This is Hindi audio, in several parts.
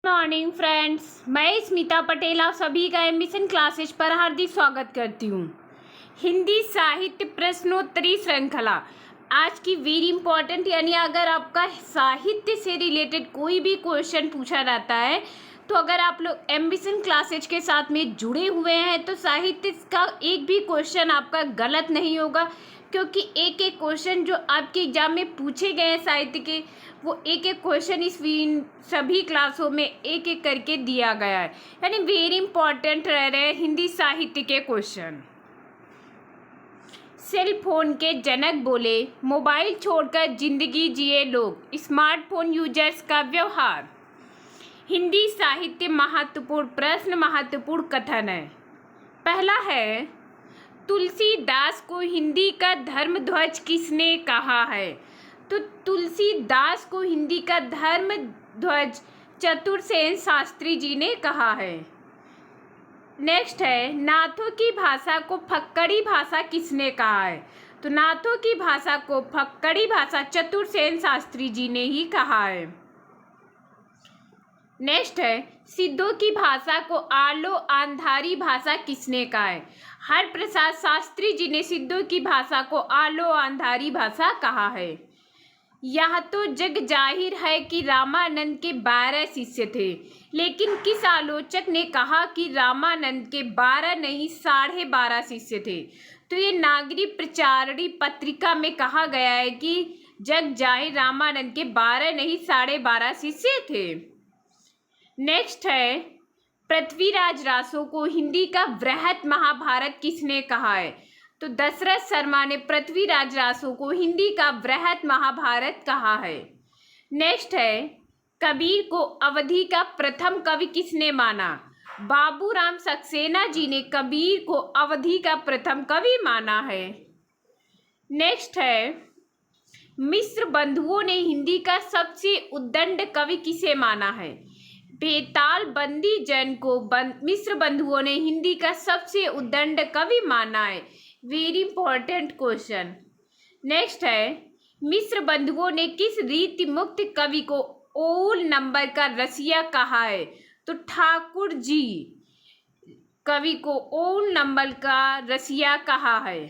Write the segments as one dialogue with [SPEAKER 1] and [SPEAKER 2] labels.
[SPEAKER 1] मॉर्निंग फ्रेंड्स, मैं स्मिता पटेल आप सभी का एम्बिशन क्लासेस पर हार्दिक स्वागत करती हूँ। हिंदी साहित्य प्रश्नोत्तरी श्रृंखला आज की वेरी इंपॉर्टेंट, यानी अगर आपका साहित्य से रिलेटेड कोई भी क्वेश्चन पूछा जाता है तो अगर आप लोग एम्बिशन क्लासेज के साथ में जुड़े हुए हैं तो साहित्य का एक भी क्वेश्चन आपका गलत नहीं होगा, क्योंकि एक एक क्वेश्चन जो आपके एग्जाम में पूछे गए हैं साहित्य के, वो एक एक क्वेश्चन इस सभी क्लासों में एक एक करके दिया गया है, यानी वेरी इंपॉर्टेंट रह रहे हैं हिंदी साहित्य के क्वेश्चन। सेल फोन के जनक बोले, मोबाइल छोड़कर जिंदगी जिए लोग, स्मार्टफोन यूजर्स का व्यवहार। हिंदी साहित्य महत्वपूर्ण प्रश्न, महत्वपूर्ण कथन है। पहला है, तुलसीदास को हिंदी का धर्म ध्वज किसने कहा है? तो तुलसीदास को हिंदी का धर्म ध्वज चतुरसेन शास्त्री जी ने कहा है। नेक्स्ट है, नाथों की भाषा को फक्कड़ी भाषा किसने कहा है? तो नाथों की भाषा को फक्कड़ी भाषा चतुरसेन शास्त्री जी ने ही कहा है। नेक्स्ट है, सिद्धों की भाषा को आलो आंधारी भाषा किसने कहा है? हरप्रसाद शास्त्री जी ने सिद्धों की भाषा को आलो आंधारी भाषा कहा है। यह तो जग जाहिर है कि रामानंद के 12 शिष्य थे, लेकिन किस आलोचक ने कहा कि रामानंद के 12 नहीं 12.5 शिष्य थे? तो ये नागरिक प्रचारणी पत्रिका में कहा गया है कि जग जाहिर रामानंद के 12 नहीं 12.5 शिष्य थे। नेक्स्ट है, पृथ्वीराज रासो को हिंदी का वृहत महाभारत किसने कहा है? तो दशरथ शर्मा ने पृथ्वीराज रासो को हिंदी का वृहत महाभारत कहा है। नेक्स्ट है, कबीर को अवधी का प्रथम कवि किसने माना? बाबूराम सक्सेना जी ने कबीर को अवधी का प्रथम कवि माना है। नेक्स्ट है, मिश्र बंधुओं ने हिंदी का सबसे उद्दंड कवि किसे माना है? बेताल बंदी जैन को मिश्र बंधुओं ने हिंदी का सबसे उद्दंड कवि माना है। Very important question. नेक्स्ट है, मिश्र बंधुओं ने किस रीति मुक्त कवि को ओल नंबर का रसिया कहा है? तो ठाकुर जी कवि को ओल नंबर का रसिया कहा है।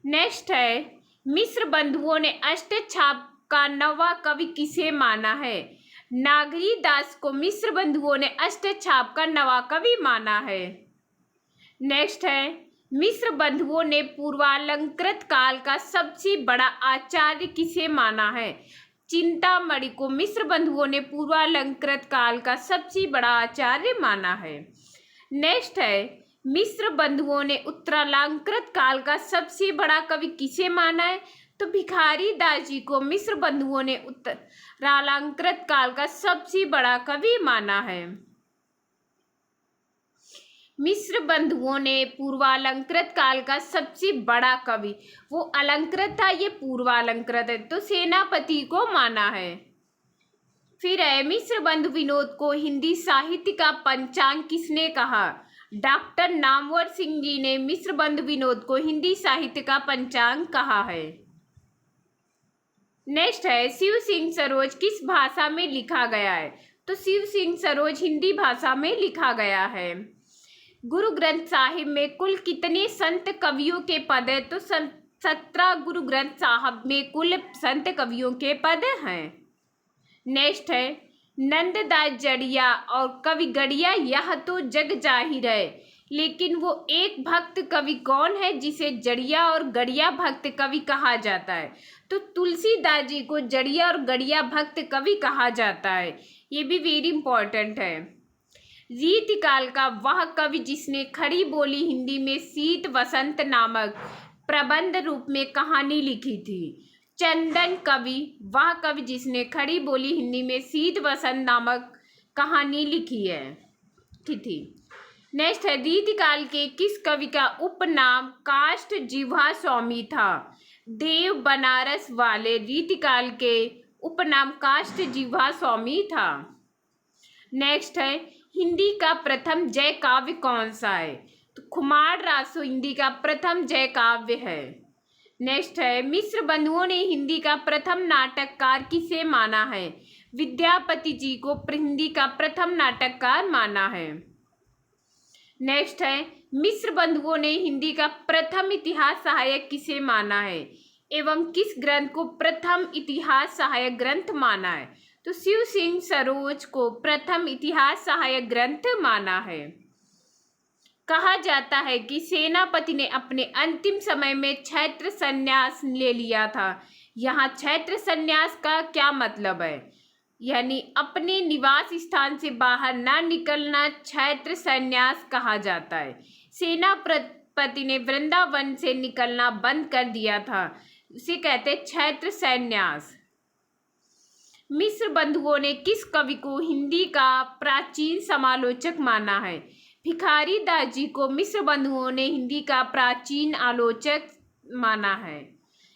[SPEAKER 1] नेक्स्ट है, मिश्र बंधुओं ने अष्टछाप का नवा कवि किसे माना है? नागरी दास को मिश्र बंधुओं ने अष्टछाप का नवा कवि माना है। नेक्स्ट है, मिश्र बंधुओं ने पूर्वालंकृत काल का सबसे बड़ा आचार्य किसे माना है? चिंतामणि को मिश्र बंधुओं ने पूर्वालंकृत काल का सबसे बड़ा आचार्य माना है। नेक्स्ट है, मिश्र बंधुओं ने उत्तरालंकृत काल का सबसे बड़ा कवि किसे माना है? तो भिखारी दास जी को मिश्र बंधुओं ने उत्तरालंकृत काल का सबसे बड़ा कवि माना है। मिश्र बंधुओं ने पूर्वालंकृत काल का सबसे बड़ा कवि, वो अलंकृत था, ये पूर्वालंकृत है, तो सेनापति को माना है। फिर है, मिश्र बंधु विनोद को हिंदी साहित्य का पंचांग किसने कहा? डॉक्टर नामवर सिंह जी ने मिश्र बंधु विनोद को हिंदी साहित्य का पंचांग कहा है। नेक्स्ट है, शिव सिंह सरोज किस भाषा में लिखा गया है? तो शिव सिंह सरोज हिंदी भाषा में लिखा गया है। गुरु ग्रंथ साहिब में कुल कितने संत कवियों के पद है? तो 17 गुरु ग्रंथ साहब में कुल संत कवियों के पद हैं। नेक्स्ट है, नंददास जड़िया और कवि गड़िया यह तो जग जाहिर है, लेकिन वो एक भक्त कवि कौन है जिसे जड़िया और गड़िया भक्त कवि कहा जाता है? तो तुलसीदास जी को जड़िया और गड़िया भक्त कवि कहा जाता है। ये भी वेरी इंपॉर्टेंट है। रीतिकाल का वह कवि जिसने खड़ी बोली हिंदी में शीत वसंत नामक प्रबंध रूप में कहानी लिखी थी? चंदन कवि वह कवि जिसने खड़ी बोली हिंदी में शीत वसंत नामक कहानी लिखी है थी। नेक्स्ट है, रीतिकाल के किस कवि का उपनाम काष्ठ जिह्वा स्वामी था? देव बनारस वाले रीतिकाल के उपनाम काष्ठ जिह्वा स्वामी था। नेक्स्ट है, हिंदी का प्रथम जय काव्य कौन सा है? तो खुमार रासो हिंदी का प्रथम जय काव्य है। नेक्स्ट है, मिश्र बंधुओं ने हिंदी का प्रथम नाटककार किसे माना है? विद्यापति जी को हिंदी का प्रथम नाटककार माना है? नेक्स्ट है, मिश्र बंधुओं ने हिंदी का प्रथम इतिहास सहायक किसे माना है एवं किस ग्रंथ को प्रथम इतिहास सहायक ग्रंथ माना है? तो शिव सिंह सरोज को प्रथम इतिहास सहायक ग्रंथ माना है। कहा जाता है कि सेनापति ने अपने अंतिम समय में क्षैत्र संन्यास ले लिया था। यहाँ क्षैत्र संन्यास का क्या मतलब है? यानी अपने निवास स्थान से बाहर ना निकलना क्षैत्र संन्यास कहा जाता है। सेनापति ने वृंदावन से निकलना बंद कर दिया था, उसे कहते हैं क्षैत्र संन्यास। मिश्र बंधुओं ने किस कवि को हिंदी का प्राचीन समालोचक माना है? भिखारी दास जी को मिश्र बंधुओं ने हिंदी का प्राचीन आलोचक माना है।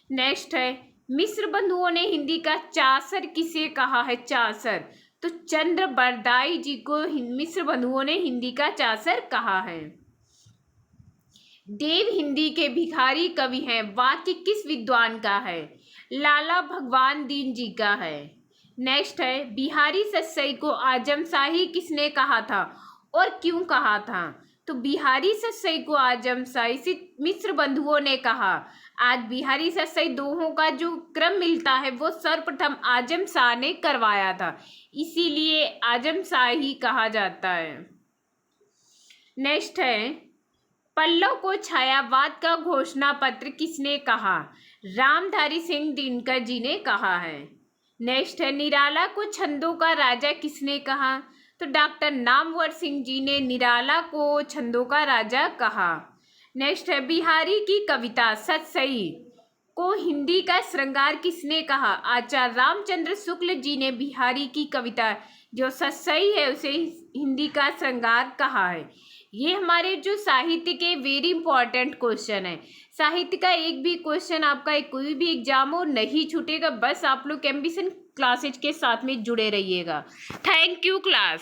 [SPEAKER 1] नेक्स्ट है, मिश्र बंधुओं ने हिंदी का चासर किसे कहा है? चासर तो चंद्र बरदाई जी को मिश्र बंधुओं ने हिंदी का चासर कहा है। देव हिंदी के भिखारी कवि हैं, वाक्य किस विद्वान का है? लाला भगवान दीन जी का है। नेक्स्ट है, बिहारी सस्सई को आजमशाही किसने कहा था और क्यों कहा था? तो बिहारी सस्सई को आजमशाही सिर्फ मिश्र बंधुओं ने कहा। आज बिहारी सस्सई दोहों का जो क्रम मिलता है वो सर्वप्रथम आजम शाह ने करवाया था, इसीलिए आजमशाही कहा जाता है। नेक्स्ट है, पल्लव को छायावाद का घोषणा पत्र किसने कहा? रामधारी सिंह दिनकर जी ने कहा है। नेक्स्ट है, निराला को छंदों का राजा किसने कहा? तो डॉक्टर नामवर सिंह जी ने निराला को छंदों का राजा कहा। नेक्स्ट है, बिहारी की कविता सतसई को हिंदी का श्रृंगार किसने कहा? आचार्य रामचंद्र शुक्ल जी ने बिहारी की कविता जो सतसई है उसे हिंदी का श्रृंगार कहा है। ये हमारे जो साहित्य के वेरी इंपॉर्टेंट क्वेश्चन है। साहित्य का एक भी क्वेश्चन आपका कोई भी एग्जाम हो नहीं छूटेगा, बस आप लोग एम्बिशन क्लासेज के साथ में जुड़े रहिएगा। Thank you class.